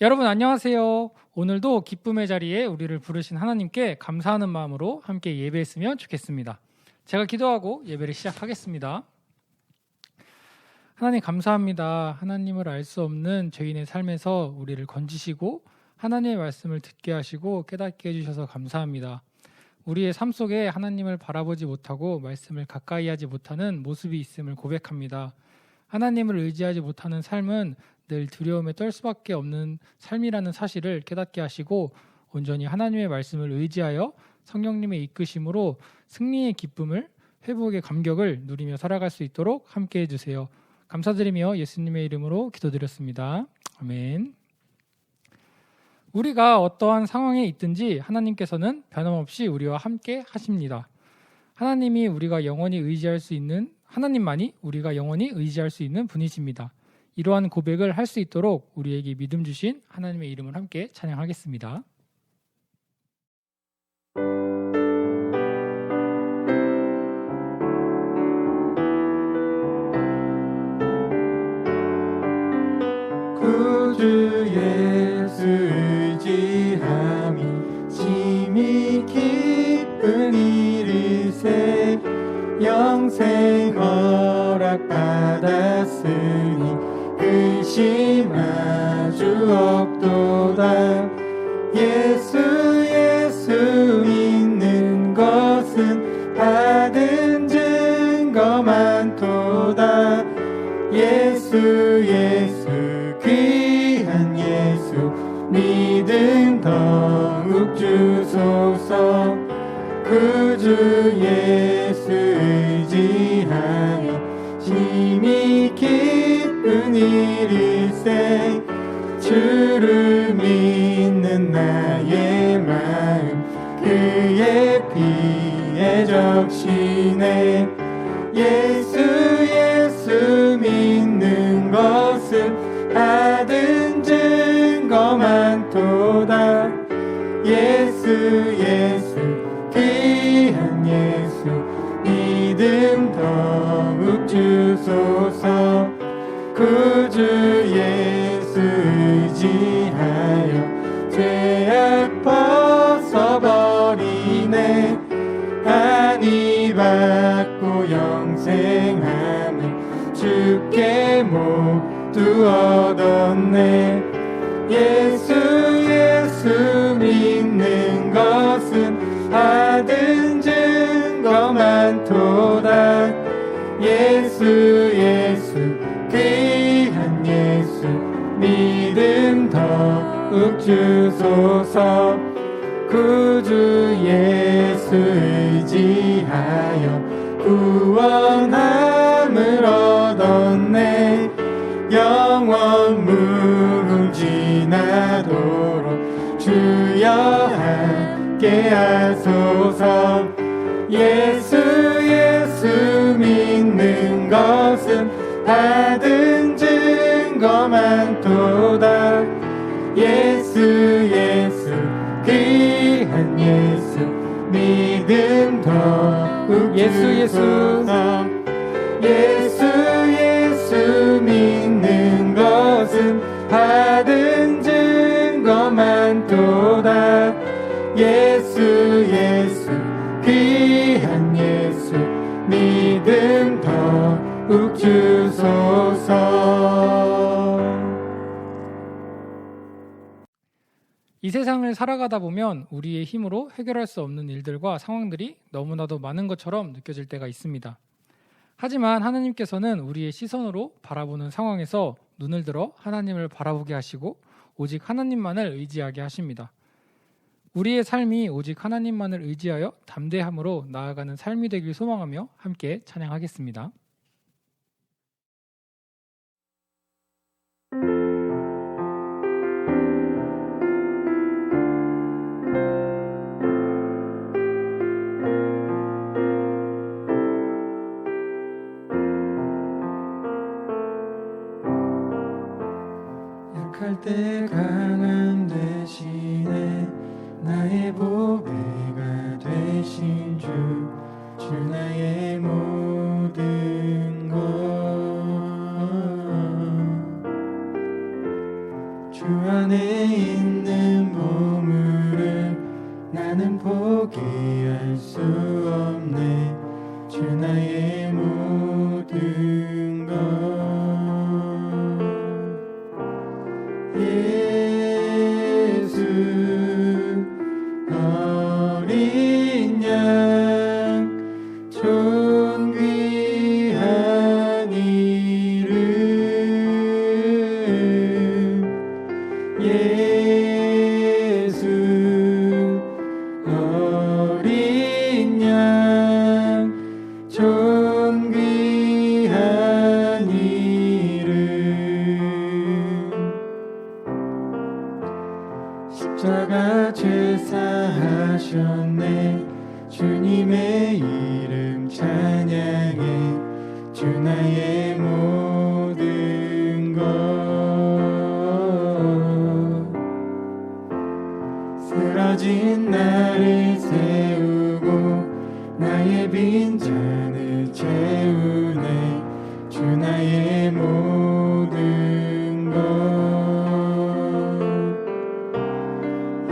여러분 안녕하세요. 오늘도 기쁨의 자리에 우리를 부르신 하나님께 감사하는 마음으로 함께 예배했으면 좋겠습니다. 제가 기도하고 예배를 시작하겠습니다. 하나님 감사합니다. 하나님을 알 수 없는 죄인의 삶에서 우리를 건지시고 하나님의 말씀을 듣게 하시고 깨닫게 해주셔서 감사합니다. 우리의 삶 속에 하나님을 바라보지 못하고 말씀을 가까이 하지 못하는 모습이 있음을 고백합니다. 하나님을 의지하지 못하는 삶은 늘 두려움에 떨 수밖에 없는 삶이라는 사실을 깨닫게 하시고 온전히 하나님의 말씀을 의지하여 성령님의 이끄심으로 승리의 기쁨을, 회복의 감격을 누리며 살아갈 수 있도록 함께 해주세요. 감사드리며 예수님의 이름으로 기도드렸습니다. 아멘. 우리가 어떠한 상황에 있든지 하나님께서는 변함없이 우리와 함께 하십니다. 하나님만이 우리가 영원히 의지할 수 있는 분이십니다. 이러한 고백을 할 수 있도록 우리에게 믿음 주신 하나님의 이름을 함께 찬양하겠습니다. 구주 예수 의지함이 심히 기쁜 일일세 영생 허락받았으니 의심 아주 없도다. 예수 믿는 것은 받은 증거 많도다. 예수 귀한 예수 믿음 더욱 주소서. 구주 예수 의지하며 심히 기쁜 일일세 주를 믿는 나의 마음 그의 피에 적시네. 예수 믿는 것은 받은 증거 많도다. 예수 귀한 예수 믿음 더욱 주소서. 구주 예수 의지하여 죄악 벗어버리네. 안위 받고 영생함을 주께 모두 얻었네. 예수 믿는 것은 받은 증거 많도다. 예수 귀한 예수 믿음 더욱 주소서. 구주 예수 의지하여 구원함을 얻었네. 영원 무궁지나도록 주여 함께 하소서. 예수 믿는 것은 받은 증거 많도다. 예수 귀한 예수 믿음 더욱 주소서. 예수 믿는 것은 받은 증거 많도다. 예수 귀한 예수 믿음 더욱 주소서. 이 세상을 살아가다 보면 우리의 힘으로 해결할 수 없는 일들과 상황들이 너무나도 많은 것처럼 느껴질 때가 있습니다. 하지만 하나님께서는 우리의 시선으로 바라보는 상황에서 눈을 들어 하나님을 바라보게 하시고 오직 하나님만을 의지하게 하십니다. 우리의 삶이 오직 하나님만을 의지하여 담대함으로 나아가는 삶이 되길 소망하며 함께 찬양하겠습니다. 약할 때 강함 대신에 나의 보배가 되신 주 나의 모든 것 주 안에 있는 보물을 나는 포기할 수 없네. 주 나의 모든 것. 예수 어린 양 존귀한 이름. 예수 어린 양 존귀한 이름. 십자가 죄사하셨네. 주님의 이름 찬양해. 주 나의 모든 것. 쓰러진 나를 세우고 나의 빈잔을 채우네. 주 나의 모든 것.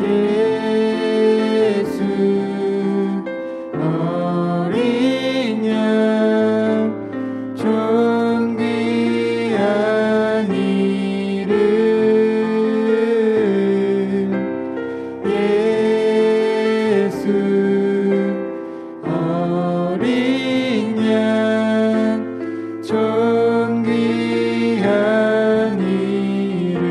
예수 어린 양 존귀한 이름. 예수 어린 양 존귀한 이름.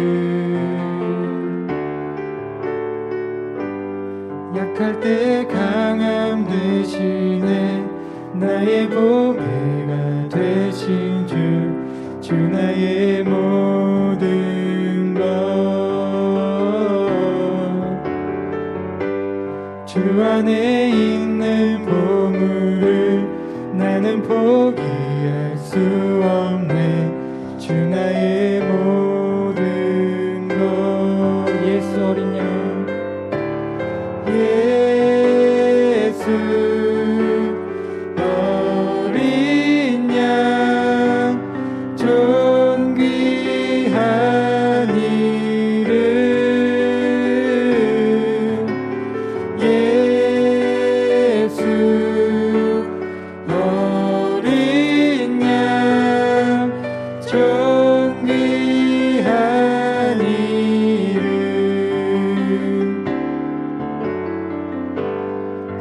약할 때 강함 되시네. 나의 보배가 되신 주. 주 나의 모든 것. 주 안에 있는 보물을 나는 포기할 수 없네. 주 나의 모든 것. 예수 어린 양. 예수 어린 양 존귀한 이름. 예수 어린 양 존귀한 이름.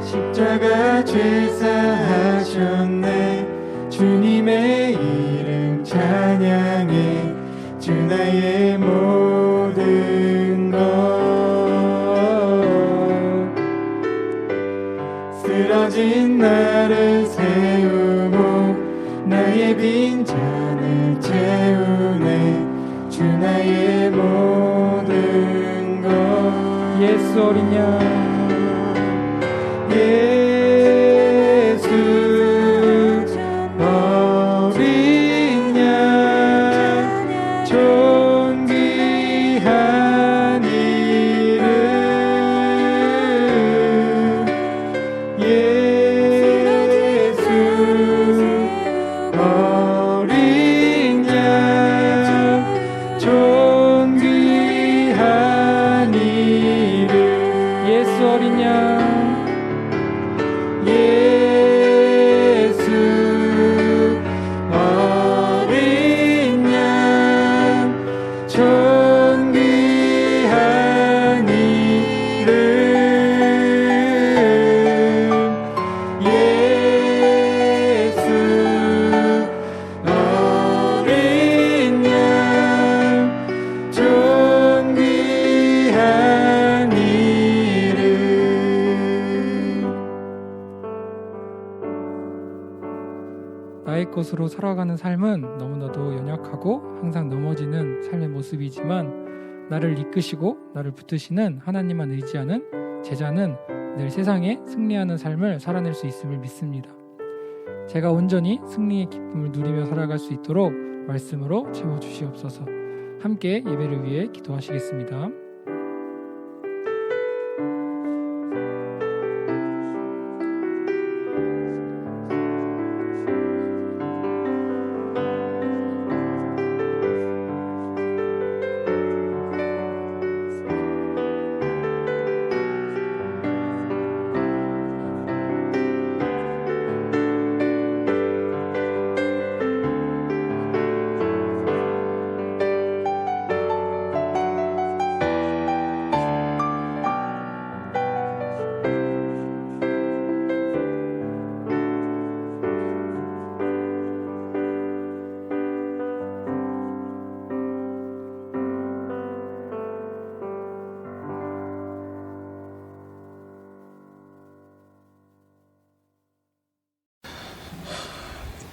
십자가 죄사하셨네. 주님의 이름 찬양해. 주 나의 모든 것. 쓰러진 나를 세우고 나의 빈잔을 채우네. 주 나의 모든 것. 예수 어린 양. 예수 어린 양 존귀한 이름. 예수 어린 양 존귀한 이름. 예수 어린 양. 예수 어린 양 존귀한 이름. 예수 어린 양 존귀한 이름. 나의 것으로 살아가는 삶은 너무나도 연약하고 항상 넘어지는 삶의 모습이지만 나를 이끄시고 나를 붙드시는 하나님만 의지하는 제자는 늘 세상에 승리하는 삶을 살아낼 수 있음을 믿습니다. 제가 온전히 승리의 기쁨을 누리며 살아갈 수 있도록 말씀으로 채워주시옵소서. 함께 예배를 위해 기도하시겠습니다.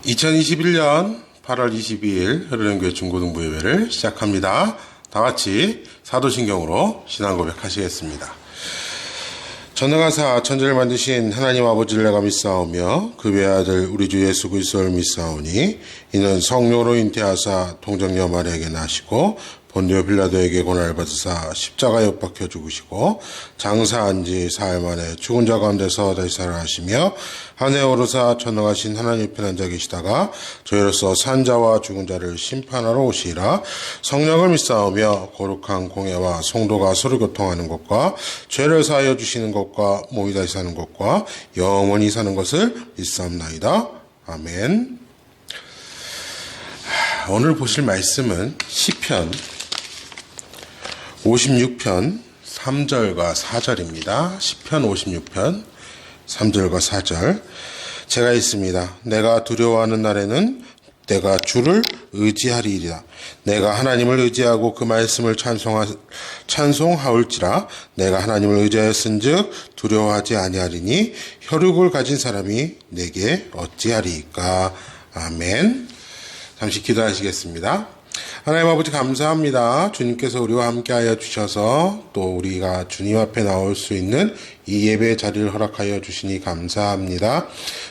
2021년 8월 22일 흐르는교회 중고등부 예배를 시작합니다. 다 같이 사도신경으로 신앙 고백하시겠습니다. 전능하사 천지를 만드신 하나님 아버지를 내가 믿사오며 그 외아들 우리 주 예수 그리스도를 믿사오니 이는 성령으로 잉태하사 동정녀 마리아에게 나시고 본디오 빌라도에게 고난을 받으사 십자가에 못 박혀 죽으시고 장사한 지 사흘 만에 죽은 자 가운데서 다시 살아나시며 하늘에 오르사 전능하신 하나님 편한 자 계시다가 저희로서 산 자와 죽은 자를 심판하러 오시리라. 성령을 믿사오며 거룩한 공예와 성도가 서로 교통하는 것과 죄를 사하여 주시는 것과 몸이 다시 사는 것과 영원히 사는 것을 믿사옵나이다. 아멘. 오늘 보실 말씀은 시편 56편 3절과 4절입니다. 시편 56편 3절과 4절 제가 읽습니다. 내가 두려워하는 날에는 내가 주를 의지하리이다. 내가 하나님을 의지하고 그 말씀을 찬송하올지라. 내가 하나님을 의지하였은즉 두려워하지 아니하리니 혈육을 가진 사람이 내게 어찌하리이까. 아멘. 잠시 기도하시겠습니다. 하나님 아버지 감사합니다. 주님께서 우리와 함께하여 주셔서 또 우리가 주님 앞에 나올 수 있는 이 예배의 자리를 허락하여 주시니 감사합니다.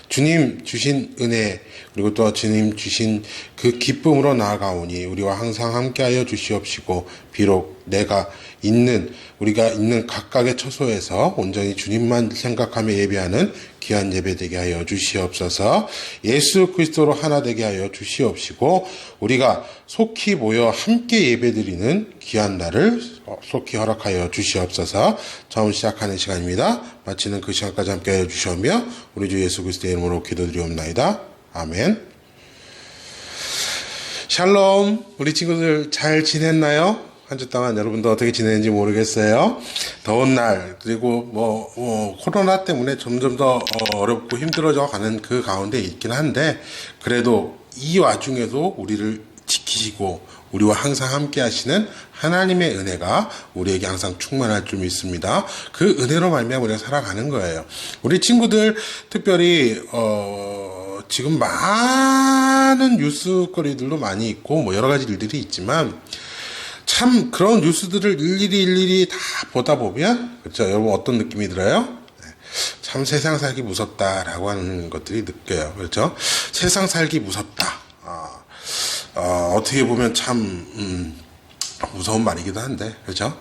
주님 주신 은혜 그리고 또 주님 주신 그 기쁨으로 나아가오니 우리와 항상 함께하여 주시옵시고 비록 우리가 있는 각각의 처소에서 온전히 주님만 생각하며 예배하는 귀한 예배 되게 하여 주시옵소서. 예수 그리스도로 하나 되게 하여 주시옵시고 우리가 속히 모여 함께 예배드리는 귀한 날을 속히 허락하여 주시옵소서. 처음 시작하는 시간입니다. 마치는 그 시간까지 함께 하여 주시오며 우리 주 예수 그리스도의 이름으로 기도드리옵나이다. 아멘. 샬롬. 우리 친구들 잘 지냈나요? 한 주 동안 여러분도 어떻게 지내는지 모르겠어요. 더운 날 그리고 코로나 때문에 점점 더 어렵고 힘들어져 가는 그 가운데 있긴 한데 그래도 이 와중에도 우리를 지키시고 우리와 항상 함께 하시는 하나님의 은혜가 우리에게 항상 충만할 줄 믿습니다. 그 은혜로 말미암아 우리가 살아가는 거예요. 우리 친구들 특별히 지금 많은 뉴스거리들도 많이 있고 여러 가지 일들이 있지만 참 그런 뉴스들을 일일이 다 보다 보면 그렇죠. 여러분 어떤 느낌이 들어요? 참 세상 살기 무섭다라고 하는 것들이 느껴요. 그렇죠? 세상 살기 무섭다. 어떻게 보면 참 무서운 말이기도 한데 그렇죠?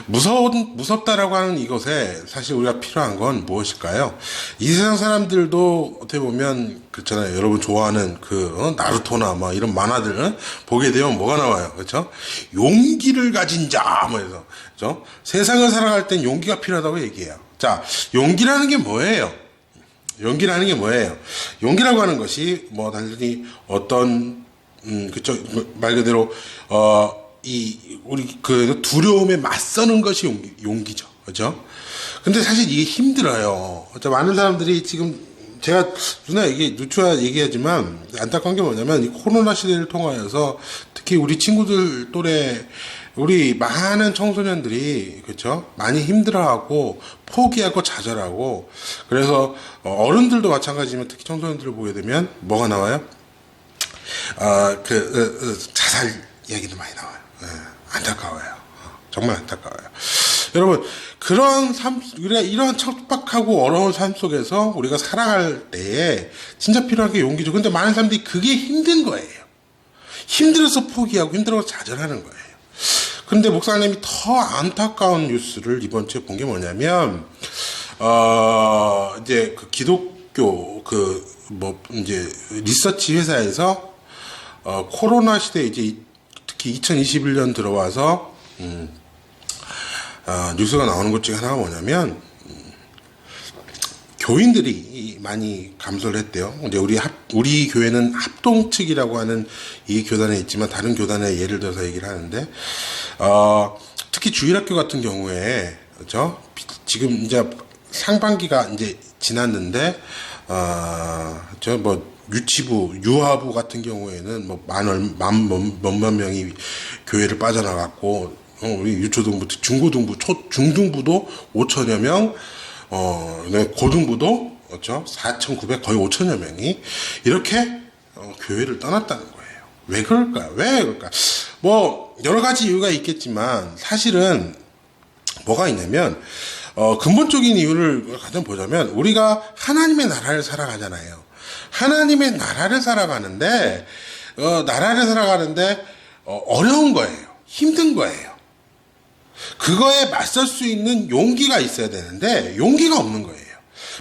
무섭다라고 하는 이것에 사실 우리가 필요한 건 무엇일까요? 이 세상 사람들도 어떻게 보면 그렇잖아요. 여러분 좋아하는 나루토나 이런 만화들은 보게 되면 뭐가 나와요, 그렇죠? 용기를 가진 자, 해서 그렇죠? 세상을 살아갈 땐 용기가 필요하다고 얘기해요. 자, 용기라는 게 뭐예요? 용기라는 게 뭐예요? 용기라고 하는 것이 단순히 어떤 그렇죠? 말 그대로 우리 두려움에 맞서는 것이 용기죠. 그죠? 근데 사실 이게 힘들어요. 많은 사람들이 지금 제가 누차 얘기하지만 안타까운 게 뭐냐면 이 코로나 시대를 통하여서 특히 우리 친구들 또래 우리 많은 청소년들이 그렇죠? 많이 힘들어하고 포기하고 좌절하고 그래서 어른들도 마찬가지지만 특히 청소년들을 보게 되면 뭐가 나와요? 자살 얘기도 많이 나와요. 안타까워요. 정말 안타까워요. 여러분, 우리가 이런 척박하고 어려운 삶 속에서 우리가 살아갈 때에 진짜 필요한 게 용기죠. 근데 많은 사람들이 그게 힘든 거예요. 힘들어서 포기하고 힘들어서 좌절하는 거예요. 근데 목사님이 더 안타까운 뉴스를 이번 주에 본 게 뭐냐면, 이제 기독교 이제 리서치 회사에서 코로나 시대에 이제 특히 2021년 들어와서 뉴스가 나오는 것 중에 하나가 뭐냐면 교인들이 많이 감소를 했대요. 이제 우리 교회는 합동 측이라고 하는 이 교단에 있지만 다른 교단에 예를 들어서 얘기를 하는데 특히 주일학교 같은 경우에 그렇죠? 지금 이제 상반기가 이제 지났는데 유아부 같은 경우에는 몇만 명이 교회를 빠져나갔고, 우리 유초등부, 중고등부, 중등부도 5천여 명, 고등부도, 그렇죠? 4,900, 거의 5천여 명이, 이렇게, 교회를 떠났다는 거예요. 왜 그럴까요? 왜 그럴까? 뭐 여러 가지 이유가 있겠지만 사실은 뭐가 있냐면 근본적인 이유를 가장 보자면 우리가 하나님의 나라를 살아가잖아요. 하나님의 나라를 살아가는데 어려운 거예요. 힘든 거예요. 그거에 맞설 수 있는 용기가 있어야 되는데 용기가 없는 거예요.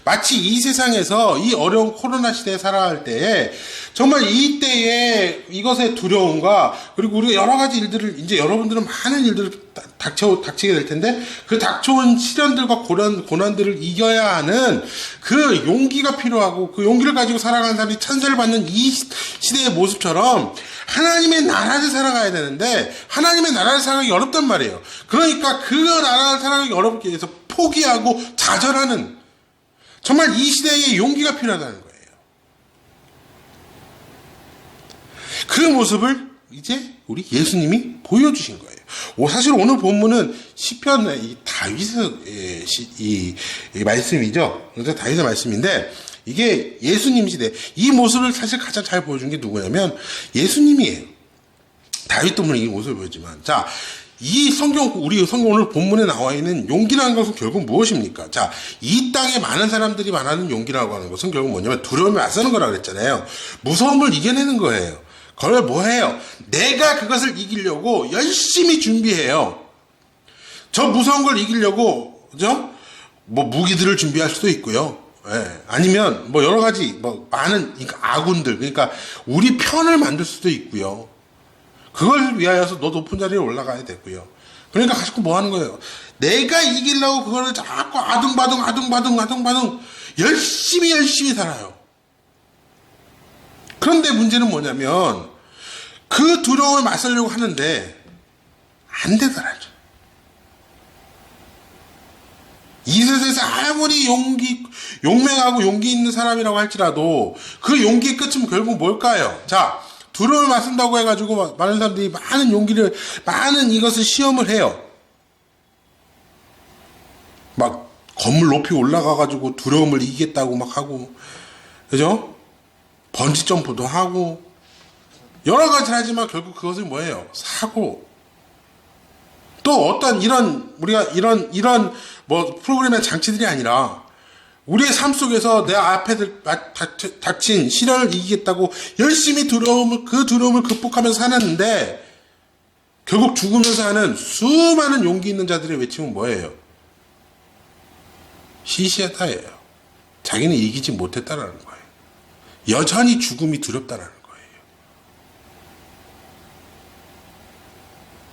마치 이 세상에서 이 어려운 코로나 시대에 살아갈 때에 정말 이때에 이것의 두려움과 그리고 우리가 여러 가지 일들을 이제 여러분들은 많은 일들을 닥치게 될 텐데 그 닥쳐온 시련들과 고난들을 이겨야 하는 그 용기가 필요하고 그 용기를 가지고 살아가는 사람이 찬사를 받는 이 시대의 모습처럼 하나님의 나라를 살아가야 되는데 하나님의 나라를 살아가기 어렵단 말이에요. 그러니까 그 나라를 살아가기 어렵게 해서 포기하고 좌절하는 정말 이 시대에 용기가 필요하다는 거예요. 그 모습을 이제 우리 예수님이 보여주신 거예요. 사실 오늘 본문은 시편의 다윗의 이 말씀이죠. 그래서 다윗의 말씀인데 이게 예수님 시대 이 모습을 사실 가장 잘 보여준 게 누구냐면 예수님이에요. 다윗도 물론 이 모습을 보였지만 자. 이 우리 성경 오늘 본문에 나와 있는 용기라는 것은 결국 무엇입니까? 자, 이 땅에 많은 사람들이 말하는 용기라고 하는 것은 결국 뭐냐면 두려움에 맞서는 거라고 그랬잖아요. 무서움을 이겨내는 거예요. 그걸 뭐 해요? 내가 그것을 이기려고 열심히 준비해요. 저 무서운 걸 이기려고, 그죠? 뭐 무기들을 준비할 수도 있고요. 예. 아니면 뭐 여러 가지, 뭐 많은, 그러니까 아군들, 그러니까 우리 편을 만들 수도 있고요. 그걸 위하여서 너 높은 자리에 올라가야 되고요. 그러니까 자꾸 뭐 하는 거예요? 내가 이기려고 그거를 자꾸 아둥바둥 열심히 살아요. 그런데 문제는 뭐냐면 그 두려움을 맞서려고 하는데 안 되더라죠. 이 세상에서 아무리 용맹하고 용기 있는 사람이라고 할지라도 그 용기의 끝은 결국 뭘까요? 자, 두려움을 맞선다고 해가지고 많은 사람들이 많은 이것을 시험을 해요. 막 건물 높이 올라가가지고 두려움을 이기겠다고 막 하고, 그죠? 번지 점프도 하고, 여러 가지를 하지만 결국 그것은 뭐예요? 사고. 또 어떤 우리가 이런 뭐 프로그램의 장치들이 아니라, 우리의 삶 속에서 내 앞에 닥친 시련을 이기겠다고 열심히 그 두려움을 극복하면서 살았는데 결국 죽으면서 하는 수많은 용기 있는 자들의 외침은 뭐예요? 시시하다예요. 자기는 이기지 못했다라는 거예요. 여전히 죽음이 두렵다라는 거예요.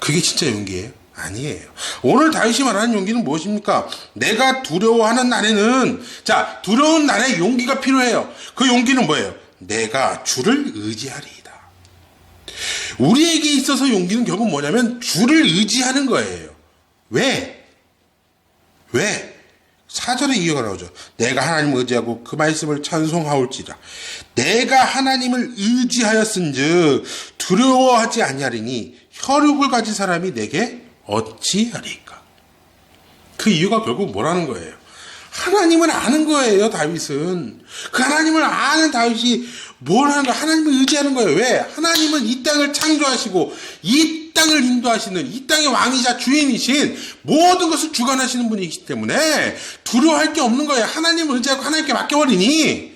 그게 진짜 용기예요? 아니에요. 오늘 다윗이 말하는 용기는 무엇입니까? 내가 두려워하는 날에는 두려운 날에 용기가 필요해요. 그 용기는 뭐예요? 내가 주를 의지하리이다. 우리에게 있어서 용기는 결국 뭐냐면 주를 의지하는 거예요. 왜? 4절에 이어가 나오죠. 내가 하나님을 의지하고 그 말씀을 찬송하올지라. 내가 하나님을 의지하였은즉 두려워하지 아니하리니 혈육을 가진 사람이 내게 어찌하리까? 그 이유가 결국 뭐라는 거예요? 하나님을 아는 거예요, 다윗은. 그 하나님을 아는 다윗이 뭘 하는 거예요? 하나님을 의지하는 거예요. 왜? 하나님은 이 땅을 창조하시고 이 땅을 인도하시는 이 땅의 왕이자 주인이신 모든 것을 주관하시는 분이기 때문에 두려워할 게 없는 거예요. 하나님을 의지하고 하나님께 맡겨버리니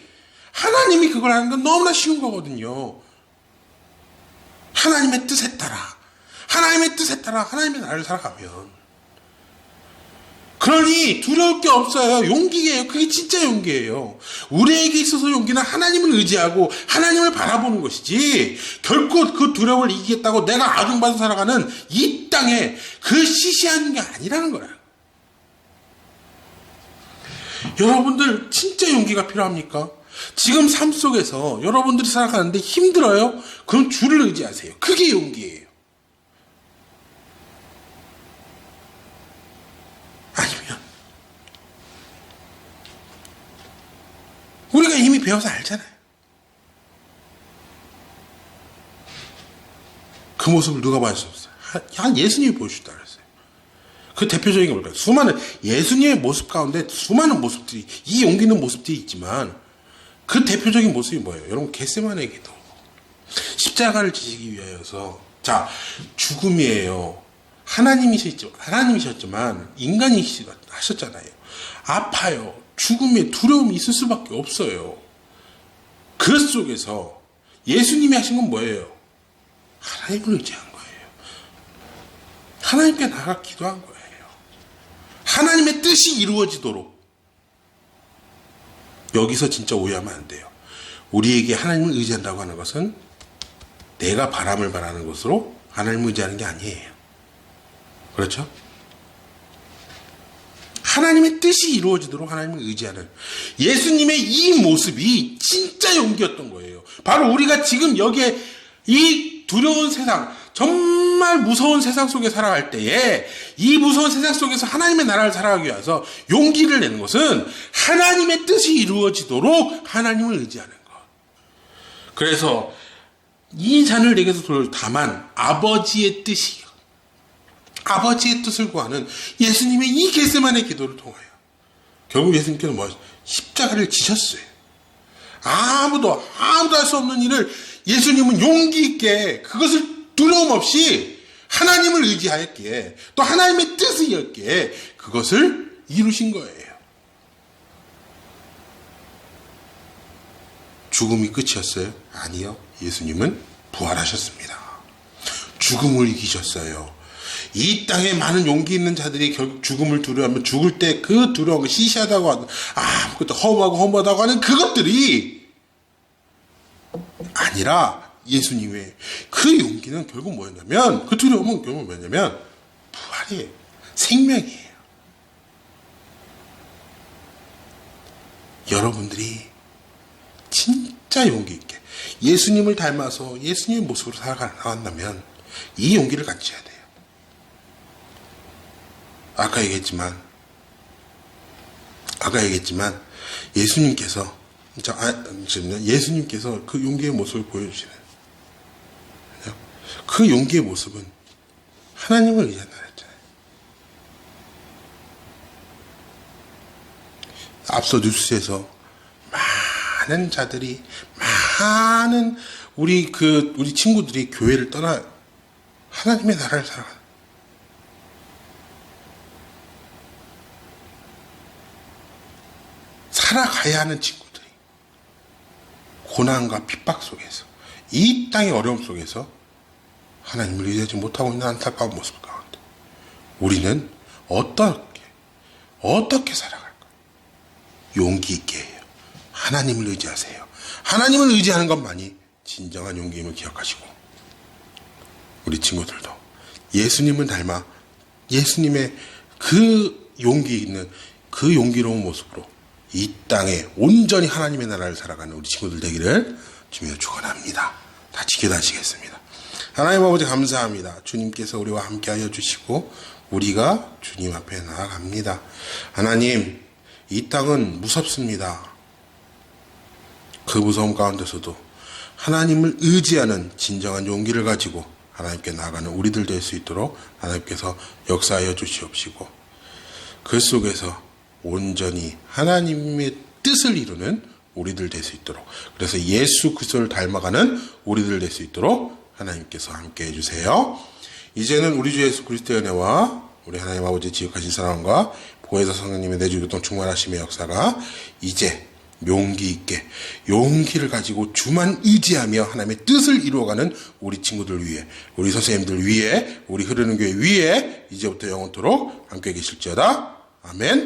하나님이 그걸 하는 건 너무나 쉬운 거거든요. 하나님의 뜻에 따라 하나님의 나라를 살아가면 그러니 두려울 게 없어요. 용기예요. 그게 진짜 용기예요. 우리에게 있어서 용기는 하나님을 의지하고 하나님을 바라보는 것이지 결코 그 두려움을 이기겠다고 내가 아둥바둥 살아가는 이 땅에 그 시시한 게 아니라는 거예요. 여러분들 진짜 용기가 필요합니까? 지금 삶 속에서 여러분들이 살아가는데 힘들어요? 그럼 주를 의지하세요. 그게 용기예요. 아니면 우리가 이미 배워서 알잖아요. 그 모습을 누가 보여줬어요? 한 예수님이 보여주셨다 그랬어요. 그 대표적인 게 뭘까요? 수많은 예수님의 모습 가운데 수많은 모습들이 이 용기 있는 모습들이 있지만 그 대표적인 모습이 뭐예요? 여러분 겟세마네 기도. 십자가를 지시기 위하여서. 자, 죽음이에요. 하나님이셨지만 인간이 하셨잖아요. 아파요. 죽음에 두려움이 있을 수밖에 없어요. 그 속에서 예수님이 하신 건 뭐예요? 하나님을 의지한 거예요. 하나님께 나가 기도한 거예요. 하나님의 뜻이 이루어지도록. 여기서 진짜 오해하면 안 돼요. 우리에게 하나님을 의지한다고 하는 것은 내가 바람을 바라는 것으로 하나님을 의지하는 게 아니에요. 그렇죠? 하나님의 뜻이 이루어지도록 하나님을 의지하는 예수님의 이 모습이 진짜 용기였던 거예요. 바로 우리가 지금 여기에 이 두려운 세상, 정말 무서운 세상 속에 살아갈 때에 이 무서운 세상 속에서 하나님의 나라를 살아가기 위해서 용기를 내는 것은 하나님의 뜻이 이루어지도록 하나님을 의지하는 것. 그래서 이 잔을 내게서 돌 다만 아버지의 뜻이요. 아버지의 뜻을 구하는 예수님의 이 겟세마네 기도를 통하여 결국 예수님께서 십자가를 지셨어요. 아무도 할 수 없는 일을 예수님은 용기 있게 그것을 두려움 없이 하나님을 의지하였기에 또 하나님의 뜻이었기에 그것을 이루신 거예요. 죽음이 끝이었어요? 아니요. 예수님은 부활하셨습니다. 죽음을 이기셨어요. 이 땅에 많은 용기 있는 자들이 결국 죽음을 두려워하면 죽을 때 그 두려움을 시시하다고 하는 아무것도 허무하다고 하는 그것들이 아니라 예수님의 그 용기는 결국 뭐였냐면 그 두려움은 결국 뭐였냐면 부활이에요. 생명이에요. 여러분들이 진짜 용기 있게 예수님을 닮아서 예수님의 모습으로 살아간다면 이 용기를 갖춰야 돼요. 아까 얘기했지만 예수님께서 그 용기의 모습을 보여주시는 그 용기의 모습은 하나님을 의지한다 했잖아요. 앞서 뉴스에서 많은 자들이 많은 우리 친구들이 교회를 떠나 하나님의 나라를 살아가는 살아가야 하는 친구들이 고난과 핍박 속에서 이 땅의 어려움 속에서 하나님을 의지하지 못하고 있는 안타까운 모습 가운데 우리는 어떻게 살아갈까? 용기 있게 해요. 하나님을 의지하세요. 하나님을 의지하는 것만이 진정한 용기임을 기억하시고 우리 친구들도 예수님을 닮아 예수님의 그 용기 있는 그 용기로운 모습으로 이 땅에 온전히 하나님의 나라를 살아가는 우리 친구들 되기를 주님으로 축원합니다. 다 지켜다시겠습니다. 하나님 아버지 감사합니다. 주님께서 우리와 함께하여 주시고 우리가 주님 앞에 나아갑니다. 하나님, 이 땅은 무섭습니다. 그 무서움 가운데서도 하나님을 의지하는 진정한 용기를 가지고 하나님께 나아가는 우리들 될 수 있도록 하나님께서 역사하여 주시옵시고 그 속에서 온전히 하나님의 뜻을 이루는 우리들 될 수 있도록 그래서 예수 그리스도를 닮아가는 우리들 될 수 있도록 하나님께서 함께해 주세요. 이제는 우리 주 예수 그리스도의 은혜와 우리 하나님 아버지의 지극하신 사랑과 보혜사 성령님의 내주 교통 충만하심의 역사가 이제 용기 있게 용기를 가지고 주만 의지하며 하나님의 뜻을 이루어가는 우리 친구들 위해 우리 선생님들 위해 우리 흐르는 교회 위에 이제부터 영원토록 함께 계실지어다. 아멘.